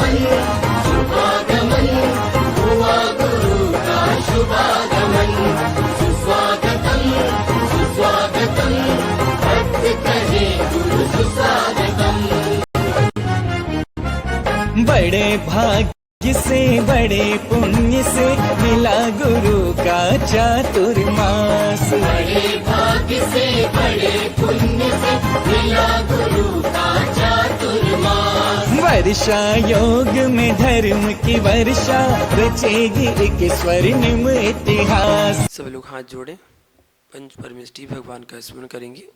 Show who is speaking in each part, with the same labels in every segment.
Speaker 1: शुभागमन हुआ गुरु का शुभागमन। सुस्वागतम सुस्वागतम भक्त कहे गुरु सुस्वागतम।
Speaker 2: बड़े भाग्य से बड़े पुण्य से मिला गुरु का चातुर्मास।
Speaker 1: बड़े भाग्य से बड़े पुण्य से मिला गुरु का चातुर्मास।
Speaker 2: वर्षा योग में धर्म की वर्षा रचेगी एक स्वर्णिम इतिहास।
Speaker 3: सब लोग हाथ जोड़े, पंच परमेष्टि भगवान का स्मरण करेंगे।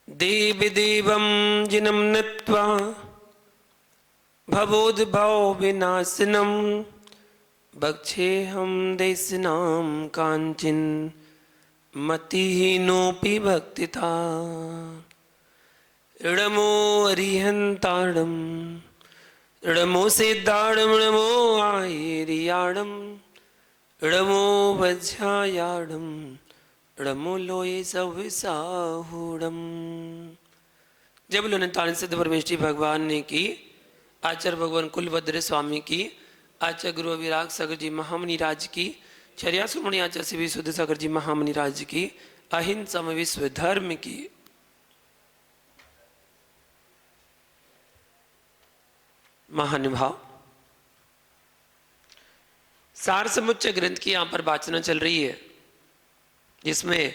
Speaker 3: देव देवं जिनं नत्वा भवोद्भव विनाशनम भक्षेऽहं देशिनां कांचिन मतिहीनोऽपि भक्तिता। ऋणमो अरिहन्ताडं ऋणमो सिद्धाडं ऋणमो आयेरियाडं ऋणमो वज्रायाडं ऋणमो लोये सविसाहूडम। जब लोने सिद्ध परमेष्टि भगवान ने की, आचार्य भगवान कुलभद्र स्वामी की, आचार्य गुरु विराग सागर जी महामुनि राज की, छरियासुमणि आचार्य श्री विशुद्ध सागर जी महामुनि राज की, अहिंसा में विश्व धर्म की। महानुभाव, सार समुच्चय ग्रंथ की यहाँ पर वाचना चल रही है, जिसमें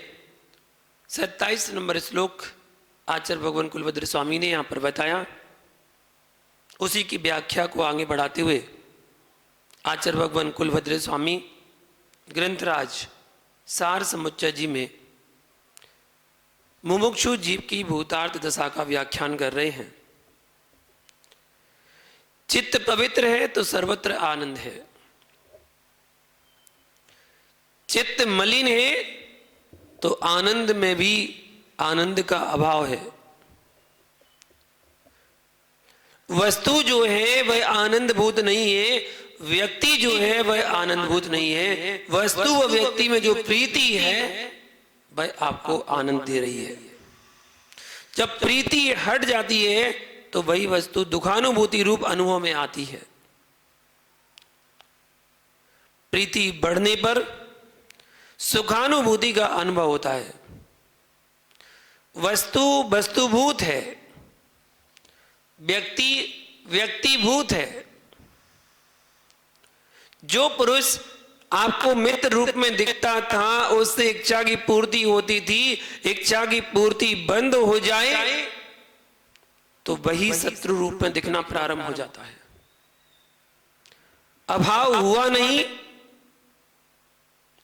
Speaker 3: 27 नंबर श्लोक आचार्य भगवान कुलभद्र स्वामी ने यहाँ पर बताया। उसी की व्याख्या को आगे बढ़ाते हुए आचार्य भगवान कुलभद्र स्वामी ग्रंथराज सार समुच्चय जी में मुमुक्षु जीव की भूतार्थ दशा का व्याख्यान कर रहे हैं। चित्त पवित्र है तो सर्वत्र आनंद है, चित्त मलिन है तो आनंद में भी आनंद का अभाव है। वस्तु जो है वह आनंद भूत नहीं है, व्यक्ति जो है वह आनंद भूत नहीं है। वस्तु व व्यक्ति में जो प्रीति है वह आपको आनंद दे रही है। जब प्रीति हट जाती है तो वही वस्तु दुखानुभूति रूप अनुभव में आती है। प्रीति बढ़ने पर सुखानुभूति का अनुभव होता है। वस्तु वस्तुभूत है, व्यक्ति व्यक्तिभूत है। जो पुरुष आपको मित्र रूप में दिखता था, उससे इच्छा की पूर्ति होती थी, इच्छा की पूर्ति बंद हो जाए तो वही शत्रु रूप में दिखना प्रारंभ हो जाता है। अभाव हुआ नहीं,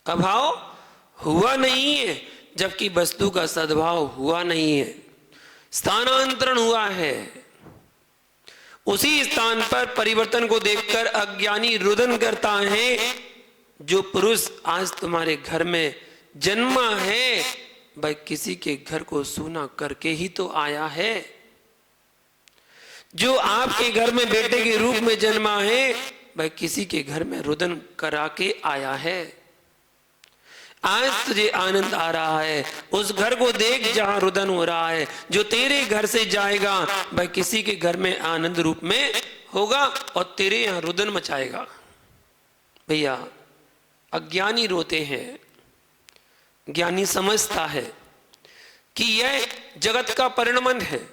Speaker 3: अभाव हुआ नहीं है, जबकि वस्तु का सद्भाव हुआ नहीं है, स्थानांतरण हुआ है। उसी स्थान पर परिवर्तन को देखकर अज्ञानी रुदन करता है। जो पुरुष आज तुम्हारे घर में जन्मा है वह किसी के घर को सूना करके ही तो आया है। जो आपके घर में बेटे के रूप में जन्मा है वह किसी के घर में रुदन करा के आया है। आज तुझे आनंद आ रहा है, उस घर को देख जहां रुदन हो रहा है। जो तेरे घर से जाएगा वह किसी के घर में आनंद रूप में होगा और तेरे यहां रुदन मचाएगा। भैया, अज्ञानी रोते हैं, ज्ञानी समझता है कि यह जगत का परिणमन है।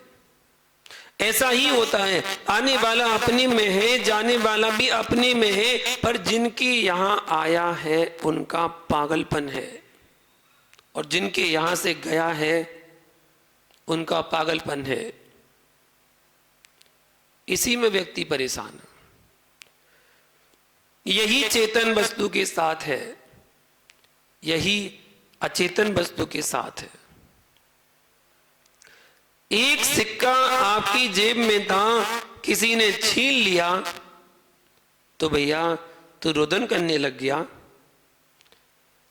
Speaker 3: ऐसा ही होता है, आने वाला अपने में है, जाने वाला भी अपने में है, पर जिनकी यहां आया है उनका पागलपन है, और जिनके यहां से गया है उनका पागलपन है। इसी में व्यक्ति परेशान है। यही चेतन वस्तु के साथ है, यही अचेतन वस्तु के साथ है। एक सिक्का आपकी जेब में था, किसी ने छीन लिया तो भैया तू रुदन करने लग गया।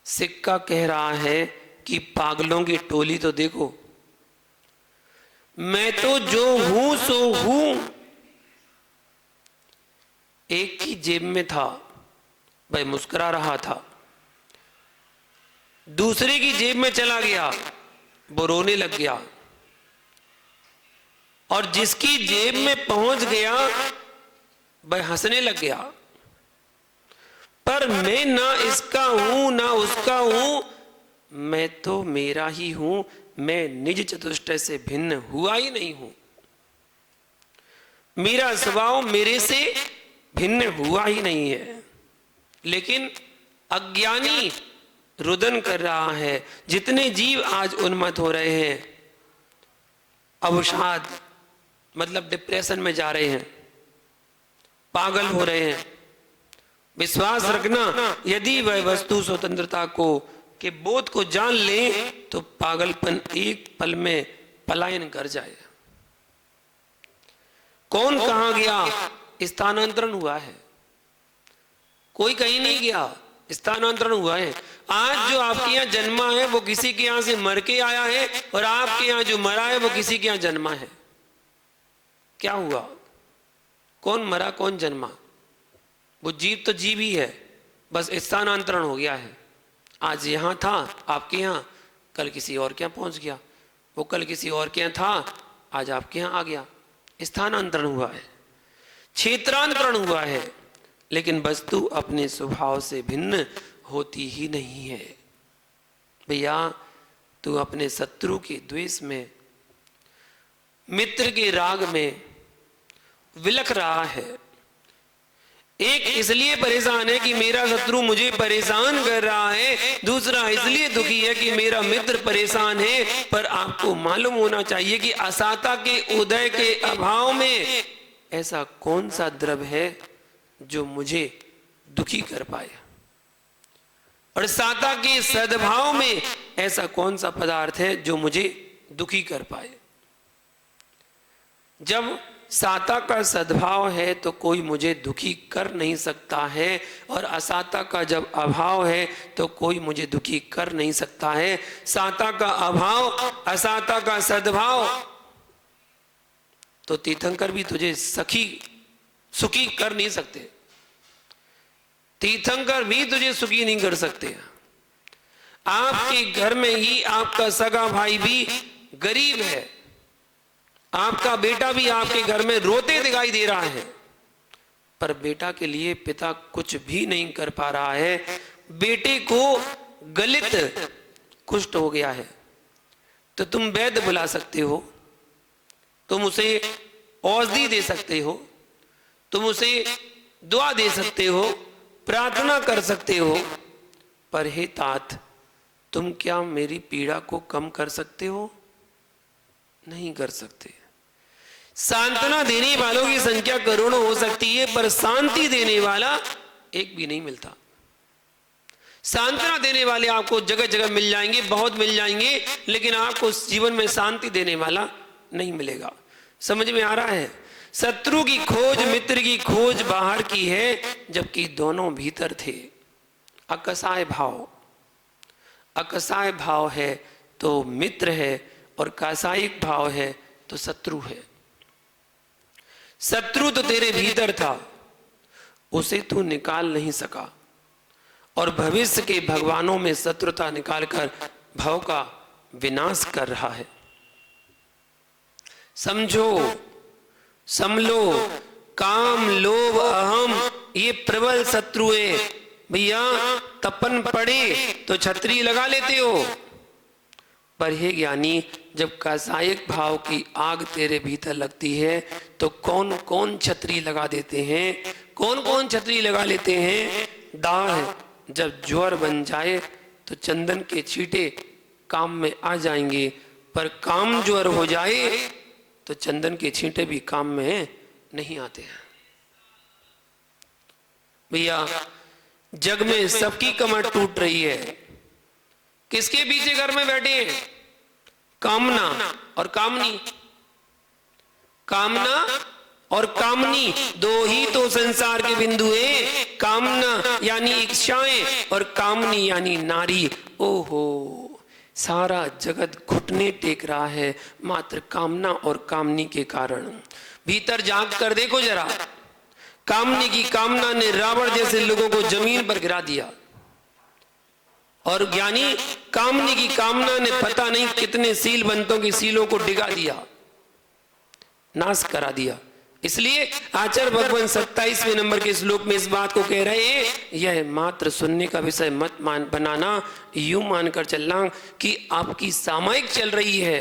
Speaker 3: सिक्का कह रहा है कि पागलों की टोली तो देखो, मैं तो जो हूं सो हूं। एक की जेब में था, भाई मुस्कुरा रहा था, दूसरे की जेब में चला गया, वो रोने लग गया। और जिसकी जेब में पहुंच गया वह हंसने लग गया। पर मैं ना इसका हूं ना उसका हूं, मैं तो मेरा ही हूं, मैं निज चतुष्टय से भिन्न हुआ ही नहीं हूं। मेरा स्वभाव मेरे से भिन्न हुआ ही नहीं है। लेकिन अज्ञानी रुदन कर रहा है। जितने जीव आज उन्मत्त हो रहे हैं, अवसाद मतलब डिप्रेशन में जा रहे हैं, पागल हो रहे हैं। विश्वास रखना, यदि वह वस्तु स्वतंत्रता को के बोध को जान ले तो पागलपन एक पल में पलायन कर जाए। कौन कहां गया? स्थानांतरण हुआ है। कोई कहीं नहीं गया, स्थानांतरण हुआ है। आज जो आपके यहाँ जन्मा है वो किसी के यहाँ से मर के आया है, और आपके यहाँ जो मरा है वो किसी के यहाँ जन्मा है। क्या हुआ? कौन मरा कौन जन्मा? वो जीव तो जीव ही है, बस स्थानांतरण हो गया है। आज यहाँ था आपके यहाँ, कल किसी और के यहाँ पहुंच गया। वो कल किसी और के यहाँ था, आज आपके यहाँ आ गया। स्थानांतरण हुआ है, क्षेत्रांतरण हुआ है। लेकिन वस्तु अपने स्वभाव से भिन्न होती ही नहीं है। भैया, तू अपने शत्रु के द्वेष में, मित्र के राग में विलख रहा है। एक इसलिए परेशान है कि मेरा शत्रु मुझे परेशान कर रहा है, दूसरा इसलिए दुखी है कि मेरा मित्र परेशान है। पर आपको मालूम होना चाहिए कि असाता के उदय के अभाव में ऐसा कौन सा द्रव्य है जो मुझे दुखी कर पाए, और साता के सद्भाव में ऐसा कौन सा पदार्थ है जो मुझे दुखी कर पाए। जब साता का सद्भाव है तो कोई मुझे दुखी कर नहीं सकता है, और असाता का जब अभाव है तो कोई मुझे दुखी कर नहीं सकता है। साता का अभाव, असाता का सद्भाव, तो तीर्थंकर भी तुझे सुखी कर नहीं सकते। तीर्थंकर भी तुझे सुखी नहीं कर सकते। आपके घर में ही आपका सगा भाई भी गरीब है, आपका बेटा भी आपके घर में रोते दिखाई दे रहा है, पर बेटा के लिए पिता कुछ भी नहीं कर पा रहा है। बेटे को गलित कुष्ठ हो गया है, तो तुम वैद्य बुला सकते हो, तुम उसे औषधि दे सकते हो, तुम उसे दुआ दे सकते हो, प्रार्थना कर सकते हो, पर हे तात, तुम क्या मेरी पीड़ा को कम कर सकते हो? नहीं कर सकते। सांत्वना देने वालों की संख्या करोड़ों हो सकती है, पर शांति देने वाला एक भी नहीं मिलता। सांत्वना देने वाले आपको जगह जगह मिल जाएंगे, बहुत मिल जाएंगे, लेकिन आपको जीवन में शांति देने वाला नहीं मिलेगा। समझ में आ रहा है? शत्रु की खोज मित्र की खोज बाहर की है, जबकि दोनों भीतर थे। अकसाय भाव, अकसाय भाव है तो मित्र है, और कासायिक भाव है तो शत्रु है। शत्रु तो तेरे भीतर था, उसे तू निकाल नहीं सका, और भविष्य के भगवानों में शत्रुता निकालकर भव का विनाश कर रहा है। समझो, समलो, काम लोभ अहम ये प्रबल शत्रु है। भैया, तपन पड़े तो छतरी लगा लेते हो, पर हे ज्ञानी, जब कासायिक भाव की आग तेरे भीतर लगती है तो कौन कौन छतरी लगा देते हैं, कौन कौन छतरी लगा लेते हैं। दाह जब ज्वर बन जाए तो चंदन के छींटे काम में आ जाएंगे, पर काम ज्वर हो जाए तो चंदन के छींटे भी काम में नहीं आते हैं। भैया, जग में सबकी कमर टूट रही है, किसके पीछे घर में बैठे हैं? कामना और कामनी। कामना और कामनी दो ही तो संसार के बिंदु है। कामना यानी इच्छाएं, और कामनी यानी नारी। ओहो, सारा जगत घुटने टेक रहा है मात्र कामना और कामनी के कारण। भीतर झांक कर देखो जरा, कामनी की कामना ने रावण जैसे लोगों को जमीन पर गिरा दिया, और ज्ञानी कामनी की कामना ने पता नहीं कितने सीलबंतों की सीलों को डिगा दिया। नाश करा दिया। इसलिए आचार्य भगवान 27वें नंबर के श्लोक में इस बात को कह रहे हैं, यह मात्र सुनने का विषय मत बनाना, यूं मानकर चलना कि आपकी सामयिक चल रही है,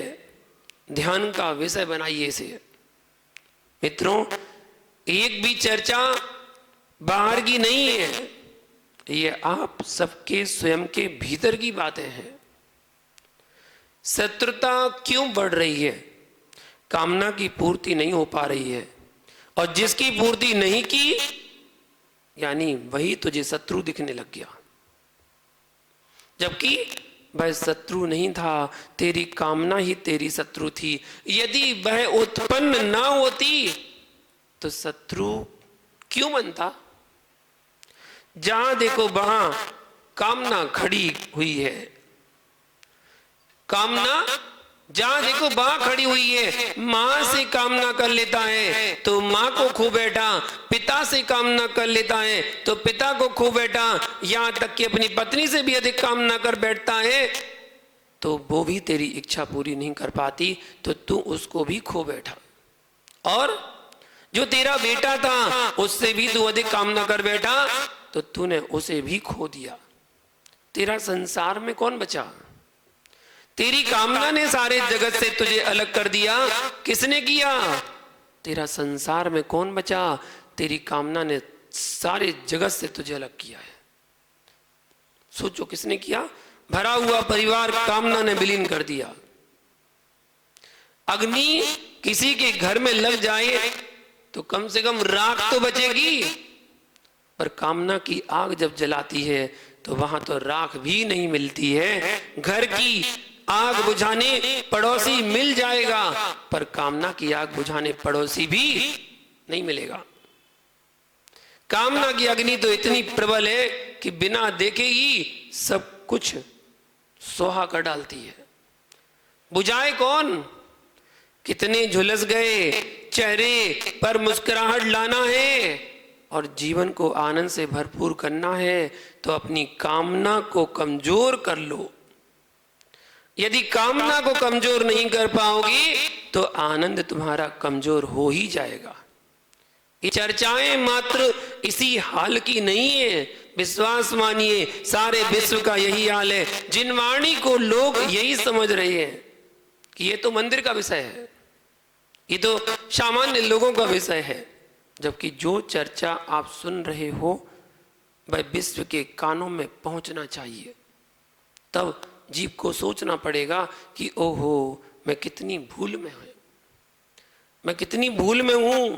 Speaker 3: ध्यान का विषय बनाइए इसे। मित्रों, एक भी चर्चा बाहर की नहीं है, ये आप सबके स्वयं के भीतर की बातें हैं। शत्रुता क्यों बढ़ रही है? कामना की पूर्ति नहीं हो पा रही है, और जिसकी पूर्ति नहीं की यानी वही तुझे शत्रु दिखने लग गया, जबकि वह शत्रु नहीं था, तेरी कामना ही तेरी शत्रु थी। यदि वह उत्पन्न ना होती तो शत्रु क्यों बनता? जहां देखो वहां कामना खड़ी हुई है, कामना जहां देखो वहां खड़ी हुई है। मां से कामना कर लेता है तो मां को खो बैठा, पिता से कामना कर लेता है तो पिता को खो बैठा, यहां तक कि अपनी पत्नी से भी अधिक कामना कर बैठता है तो वो भी तेरी इच्छा पूरी नहीं कर पाती, तो तू उसको भी खो बैठा। और जो तेरा बेटा था उससे भी तू अधिक कामना कर बैठा तो तूने उसे भी खो दिया। तेरा संसार में कौन बचा? तेरी कामना ने सारे जगत से तुझे अलग कर दिया। किसने किया? तेरा संसार में कौन बचा? तेरी कामना ने सारे जगत से तुझे अलग किया है। सोचो किसने किया? भरा हुआ परिवार कामना ने विलीन कर दिया। अग्नि किसी के घर में लग जाए तो कम से कम राख तो बचेगी, पर कामना की आग जब जलाती है तो वहां तो राख भी नहीं मिलती है। घर की आग बुझाने पड़ोसी मिल जाएगा, पर कामना की आग बुझाने पड़ोसी भी नहीं मिलेगा। कामना की अग्नि तो इतनी प्रबल है कि बिना देखे ही सब कुछ सोहा कर डालती है। बुझाए कौन? कितने झुलस गए, चेहरे पर मुस्कुराहट लाना है और जीवन को आनंद से भरपूर करना है तो अपनी कामना को कमजोर कर लो। यदि कामना को कमजोर नहीं कर पाओगी तो आनंद तुम्हारा कमजोर हो ही जाएगा। ये चर्चाएं मात्र इसी हाल की नहीं है, विश्वास मानिए सारे विश्व का यही हाल है। जिन वाणी को लोग यही समझ रहे हैं कि ये तो मंदिर का विषय है, ये तो सामान्य लोगों का विषय है, जबकि जो चर्चा आप सुन रहे हो वह विश्व के कानों में पहुंचना चाहिए। तब जीव को सोचना पड़ेगा कि ओहो मैं कितनी भूल में हूं, मैं कितनी भूल में हूं।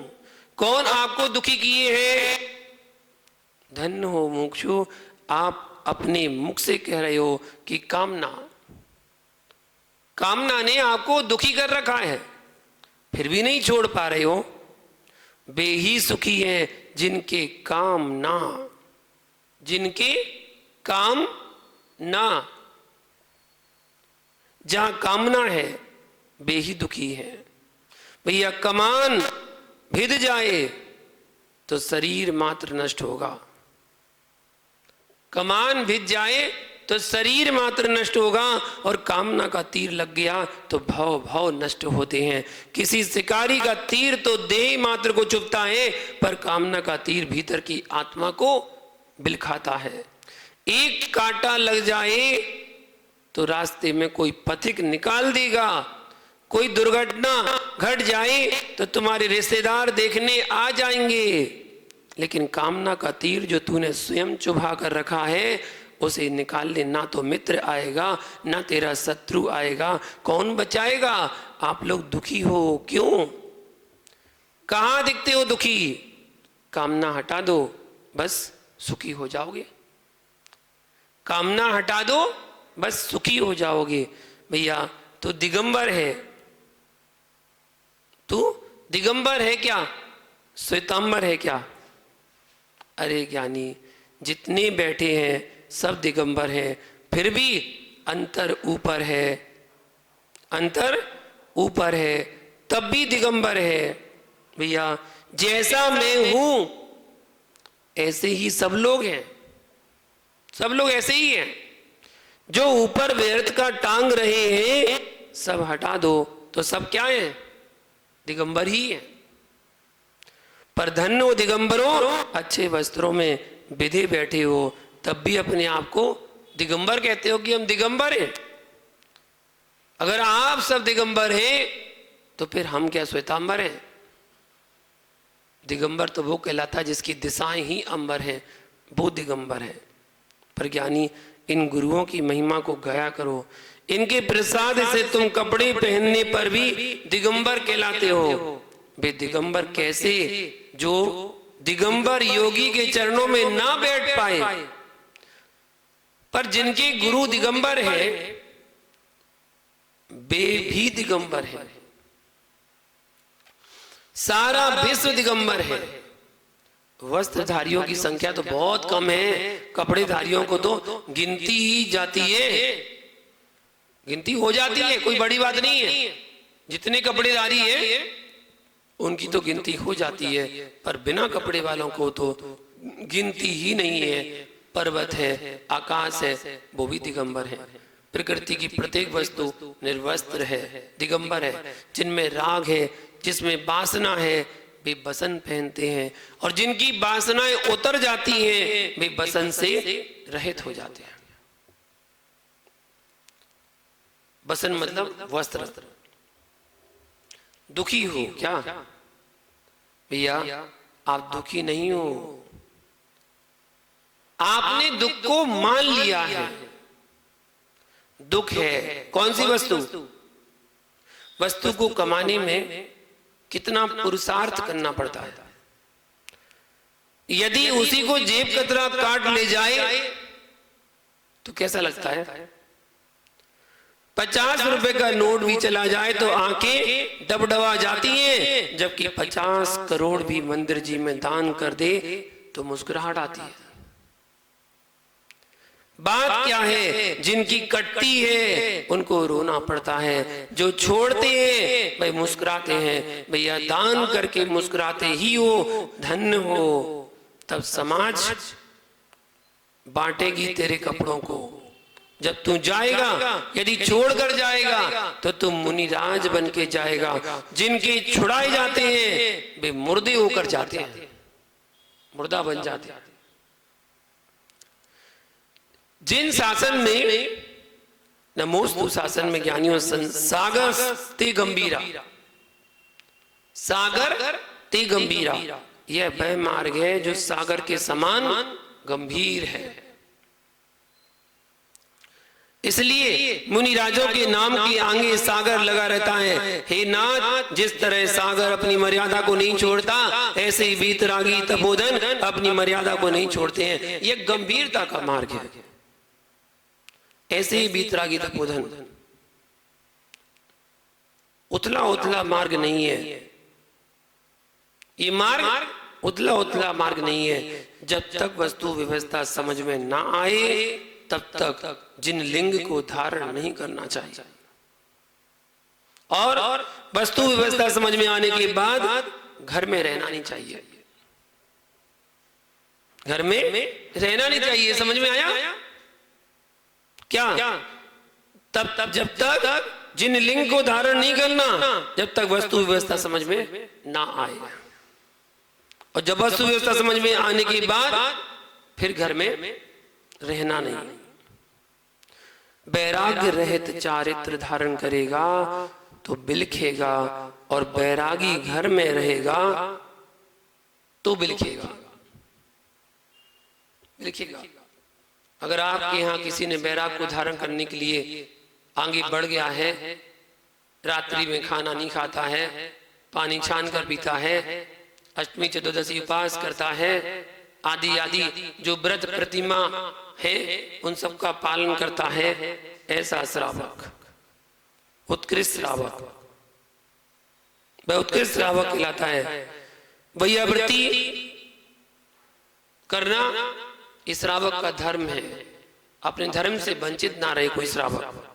Speaker 3: कौन आपको दुखी किए हैं? धन्य हो मुमुक्षु, आप अपने मुख से कह रहे हो कि कामना ने आपको दुखी कर रखा है, फिर भी नहीं छोड़ पा रहे हो। वे ही सुखी हैं जिनके काम ना, जहां कामना है वे ही दुखी है। भैया कमान भिद जाए तो शरीर मात्र नष्ट होगा, कमान भिद जाए तो शरीर मात्र नष्ट होगा, और कामना का तीर लग गया तो भाव नष्ट होते हैं। किसी शिकारी का तीर तो देह मात्र को चुभता है, पर कामना का तीर भीतर की आत्मा को बिलखाता है। एक कांटा लग जाए तो रास्ते में कोई पथिक निकाल देगा, कोई दुर्घटना घट जाए तो तुम्हारे रिश्तेदार देखने आ जाएंगे, लेकिन कामना का तीर जो तूने स्वयं चुभा कर रखा है उसे निकालने ना तो मित्र आएगा ना तेरा शत्रु आएगा। कौन बचाएगा? आप लोग दुखी हो क्यों? कहां दिखते हो दुखी? कामना हटा दो बस सुखी हो जाओगे, कामना हटा दो बस सुखी हो जाओगे। भैया तू दिगंबर है, तू दिगंबर है क्या? श्वेतांबर है क्या? अरे ज्ञानी, जितने बैठे हैं सब दिगंबर हैं, फिर भी अंतर ऊपर है, अंतर ऊपर है, तब भी दिगंबर है। भैया जैसा मैं हूं ऐसे ही सब लोग हैं, सब लोग ऐसे ही हैं। जो ऊपर व्यर्थ का टांग रहे हैं सब हटा दो तो सब क्या है? दिगंबर ही है। पर धन्य हो दिगंबरों, अच्छे वस्त्रों में विधे बैठे हो, तब भी अपने आप को दिगंबर कहते हो कि हम दिगंबर हैं। अगर आप सब दिगंबर हैं तो फिर हम क्या श्वेतांबर हैं? दिगंबर तो वो कहलाता है जिसकी दिशाएं ही अंबर हैं, वो दिगंबर है। पर ज्ञानी इन गुरुओं की महिमा को गाया करो, इनके प्रसाद से तुम कपड़े पहनने पर भी दिगंबर कहलाते हो। वे दिगंबर कैसे? जो दिगंबर योगी के चरणों में ना बैठ पाए, पर जिनके गुरु दिगंबर है वे भी दिगंबर है। सारा विश्व दिगंबर है। वस्त्रधारियों की संख्या तो बहुत कम है, कपड़ेधारियों को तो गिनती ही जाती है, गिनती हो जाती है, कोई बड़ी बात नहीं है। जितने कपड़ेधारी है उनकी तो गिनती हो जाती है, पर बिना कपड़े वालों को तो गिनती ही नहीं है। पर्वत है, आकाश है, वो भी दिगंबर है। प्रकृति की प्रत्येक वस्तु निर्वस्त्र है, दिगंबर है। जिनमें राग है, जिसमें वासना है, वे बसन पहनते हैं, और जिनकी वासनाएं उतर जाती हैं वे बसन से रहित हो जाते हैं। बसन मतलब वस्त्र। दुखी हो क्या भैया? आप दुखी नहीं हो, आपने दुख को मान लिया है। दुख है कौन सी वस्तु? वस्तु को कमाने में कितना पुरुषार्थ करना पड़ता है। यदि उसी को जेब कतरा काट ले जाए तो कैसा लगता है? 50 रुपए का नोट भी चला जाए तो आंखें डबडबा जाती हैं, जबकि 50 करोड़ भी मंदिर जी में दान कर दे तो मुस्कुराहट आती है। बात क्या है? जिनकी कटती है उनको रोना पड़ता है, जो छोड़ते हैं भाई मुस्कुराते हैं। भैया दान करके मुस्कुराते ही हो, धन्य हो, तब समाज बांटेगी तेरे कपड़ों को। जब तू जाएगा, यदि छोड़कर जाएगा तो तू मुनिराज बन के जाएगा। जिनके छुड़ाए जाते हैं वे मुर्दे होकर जाते हैं, मुर्दा बन जाते हैं। जिन शासन में नमोस्तु शासन में ज्ञानियों सागर ते गंभीरा, सागर ते गंभीरा, यह वह मार्ग है जो सागर के समान गंभीर है। इसलिए मुनिराजों के नाम के आगे सागर लगा रहता है। हे नाथ, जिस तरह सागर अपनी मर्यादा को नहीं छोड़ता, ऐसे ही वीतरागी तपोधन अपनी मर्यादा को नहीं छोड़ते हैं। यह गंभीरता का मार्ग है। ऐसे ही वीतरागी तपोधन उथला उथला मार्ग नहीं है। ये मार्ग उथला उथला मार्ग नहीं है। जब तक वस्तु व्यवस्था समझ में ना आए तब तक जिन लिंग को धारण नहीं करना चाहिए, और वस्तु व्यवस्था समझ में आने के बाद घर में रहना नहीं चाहिए। घर में रहना नहीं चाहिए। समझ में आया क्या? तब जब तक जिन लिंग को धारण नहीं करना, जब तक वस्तु व्यवस्था समझ में ना आए, और जब वस्तु व्यवस्था समझ में आने के बाद फिर घर में रहना नहीं। वैराग्य रहित चारित्र धारण करेगा तो बिलखेगा, और वैरागी घर में रहेगा तो बिलखेगा। बिलखेगा। अगर आपके यहाँ किसी ने वैराग को धारण करने के लिए आगे बढ़ गया है, रात्रि में खाना नहीं खाता है, पानी छान कर पीता है, अष्टमी चतुर्दशी उपवास करता है, आदि आदि जो व्रत प्रतिमा है उन सब का पालन करता है, ऐसा श्रावक, उत्कृष्ट श्रावक, वह उत्कृष्ट श्रावक कहलाता है। वैयावृत्ति करना इस श्रावक का धर्म है। अपने धर्म से वंचित ना रहे कोई श्रावक।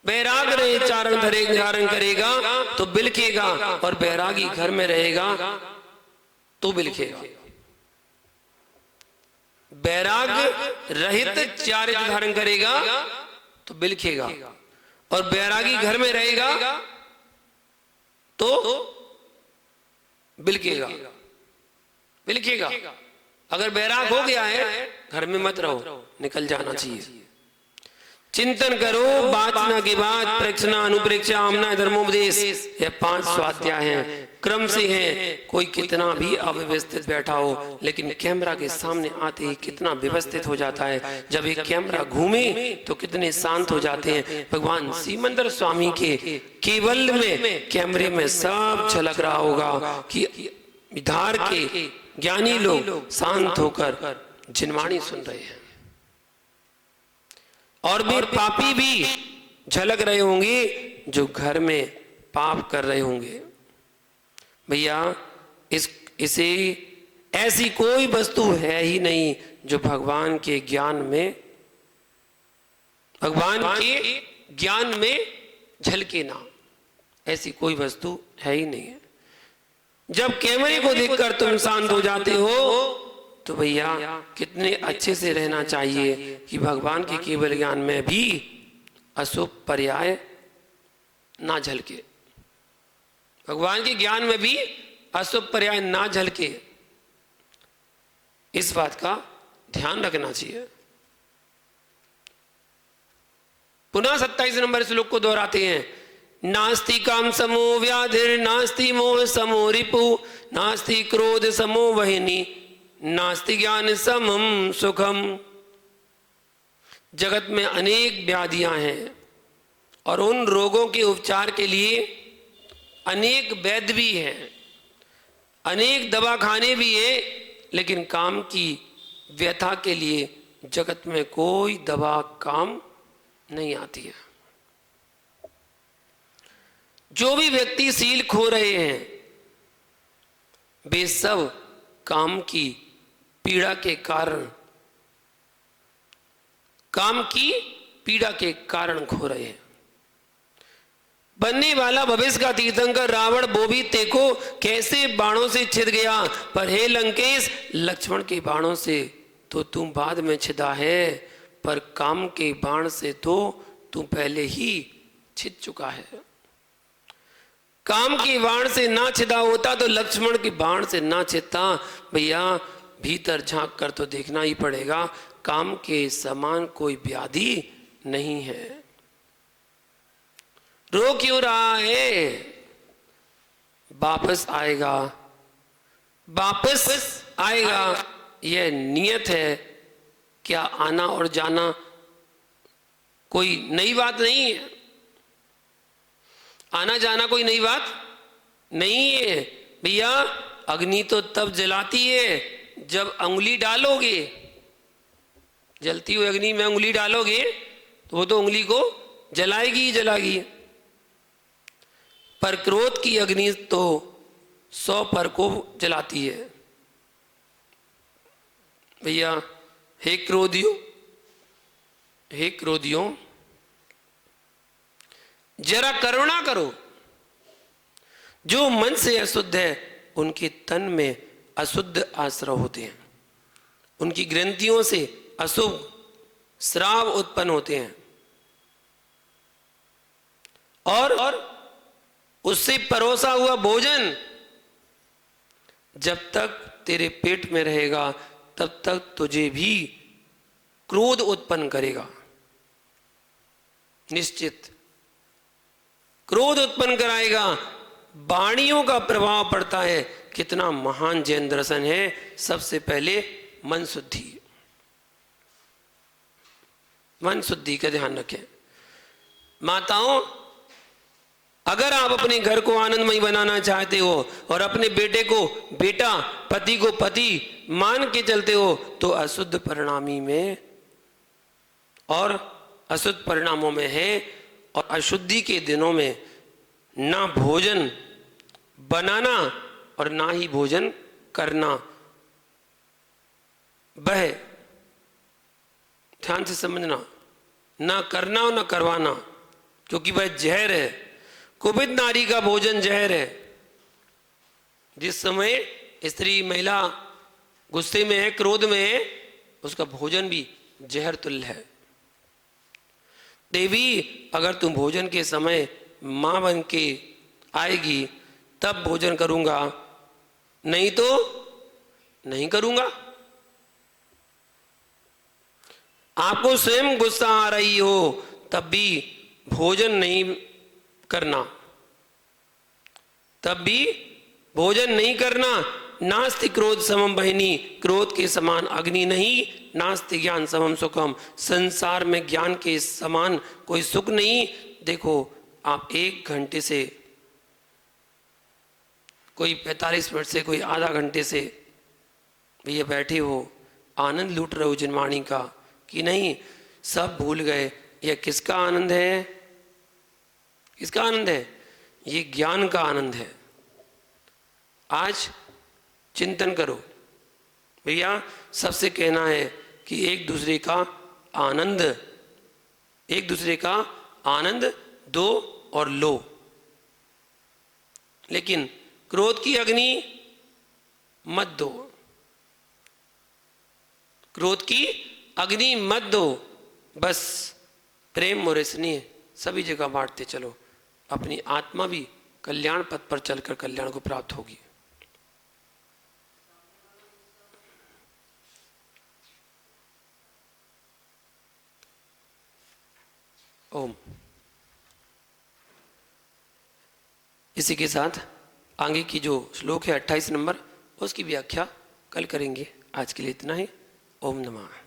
Speaker 3: बैराग रहे चारण धारण करेगा तो बिलखेगा, और बैरागी घर में रहेगा तो बिलखेगा। बैराग रहित चारित्र धारण करेगा तो बिलखेगा, और बैरागी घर में रहेगा तो बिलकेगा, बिलकेगा। अगर बैराग हो गया है, घर में मत रहो, निकल जाना चाहिए। चिंतन करो, वाचना के बाद प्रेक्षणा, अनुप्रेक्षा, आमना, धर्मोपदेश, यह 5 स्वाध्याय हैं, क्रम से हैं। कोई कितना भी अव्यवस्थित बैठा हो, लेकिन कैमरा के सामने आते ही कितना व्यवस्थित हो जाता है। जब एक कैमरा घूमे तो कितने शांत हो जाते हैं। भगवान सीमंदर स्वामी के केवल में कैमरे में सब झलक रहा होगा कि धार के ज्ञानी लोग शांत होकर जिनवाणी सुन रहे हैं, और भी पापी भी झलक रहे होंगे जो घर में पाप कर रहे होंगे। भैया इसे ऐसी कोई वस्तु है ही नहीं जो भगवान के ज्ञान में झलके ना, ऐसी कोई वस्तु है ही नहीं है। जब कैमरे को देखकर तुम शांत हो जाते हो तो भैया कितने अच्छे से रहना चाहिए कि भगवान के केवल ज्ञान में भी अशुभ पर्याय ना झलके, भगवान के ज्ञान में भी अशुभ पर्याय ना झलके, इस बात का ध्यान रखना चाहिए। पुनः 27 नंबर श्लोक को दोहराते हैं। नास्ति काम समो व्याधिर, नास्ति मोह समो रिपु, नास्ति क्रोध समो वहिनी, नास्ति ज्ञान समम सुखम। जगत में अनेक व्याधियां हैं और उन रोगों के उपचार के लिए अनेक वैद्य भी हैं, अनेक दवाखाने भी हैं, लेकिन काम की व्यथा के लिए जगत में कोई दवा काम नहीं आती है। जो भी व्यक्ति सील खो रहे हैं वे सब काम की पीड़ा के कारण, काम की पीड़ा के कारण खो रहे हैं। बनने वाला भविष्य का तीर्थंकर रावण वो भी देखो कैसे बाणों से छिद गया, पर हे लंकेश लक्ष्मण के बाणों से तो तुम बाद में छिदा है, पर काम के बाण से तो तुम पहले ही छिद चुका है। काम के बाण से ना छिदा होता तो लक्ष्मण के बाण से ना छिदता। भैया भीतर झांक कर तो देखना ही पड़ेगा, काम के समान कोई व्याधि नहीं है। रो क्यों रहा है? वापस आएगा, वापस आएगा, यह नियत है। क्या आना और जाना कोई नई बात नहीं है? आना जाना कोई नई बात नहीं है भैया। अग्नि तो तब जलाती है जब अंगुली डालोगे, जलती हुई अग्नि में अंगुली डालोगे तो वो तो उंगली को जलाएगी ही जलाएगी। पर क्रोध की अग्नि तो 100 पर को जलाती है। भैया हे क्रोधियों, हे क्रोधियों जरा करुणा करो। जो मन से अशुद्ध है उनके तन में अशुद्ध आश्रय होते हैं, उनकी ग्रंथियों से अशुभ श्राव उत्पन्न होते हैं, और उससे परोसा हुआ भोजन जब तक तेरे पेट में रहेगा तब तक तुझे भी क्रोध उत्पन्न करेगा। निश्चित क्रोध उत्पन्न कराएगा। वाणियों का प्रभाव पड़ता है। कितना महान जैन दर्शन है। सबसे पहले मन शुद्धि, मन शुद्धि का ध्यान रखें। माताओं, अगर आप अपने घर को आनंदमय बनाना चाहते हो और अपने बेटे को बेटा, पति को पति मान के चलते हो तो अशुद्ध परिणामी में और अशुद्ध परिणामों में है। और अशुद्धि के दिनों में ना भोजन बनाना और ना ही भोजन करना, वह ध्यान से समझना, ना करना और ना करवाना, क्योंकि वह जहर है। कुपित नारी का भोजन जहर है। जिस समय स्त्री महिला गुस्से में है, क्रोध में है, उसका भोजन भी जहर तुल्य है। देवी, अगर तुम भोजन के समय मां बन के आएगी तब भोजन करूंगा, नहीं तो नहीं करूंगा। आपको स्वयं गुस्सा आ रही हो तब भी भोजन नहीं करना, तब भी भोजन नहीं करना। नास्ति क्रोध समम बहिनी, क्रोध के समान अग्नि नहीं। नास्ति ज्ञान समम सुखम, संसार में ज्ञान के समान कोई सुख नहीं। देखो आप 1 घंटे से, कोई 45 मिनट से, कोई आधा घंटे से भैया बैठे हो, आनंद लूट रहे हो जनवाणी का कि नहीं, सब भूल गए। यह किसका आनंद है? किसका आनंद है? ये ज्ञान का आनंद है। आज चिंतन करो भैया, सबसे कहना है कि एक दूसरे का आनंद दो और लो, लेकिन क्रोध की अग्नि मत दो, क्रोध की अग्नि मत दो। बस प्रेम और स्नेह सभी जगह बांटते चलो, अपनी आत्मा भी कल्याण पथ पर चलकर कल्याण को प्राप्त होगी। ओम। इसी के साथ आगे की जो श्लोक है 28 नंबर, उसकी व्याख्या कल करेंगे। आज के लिए इतना ही। ओम नमः।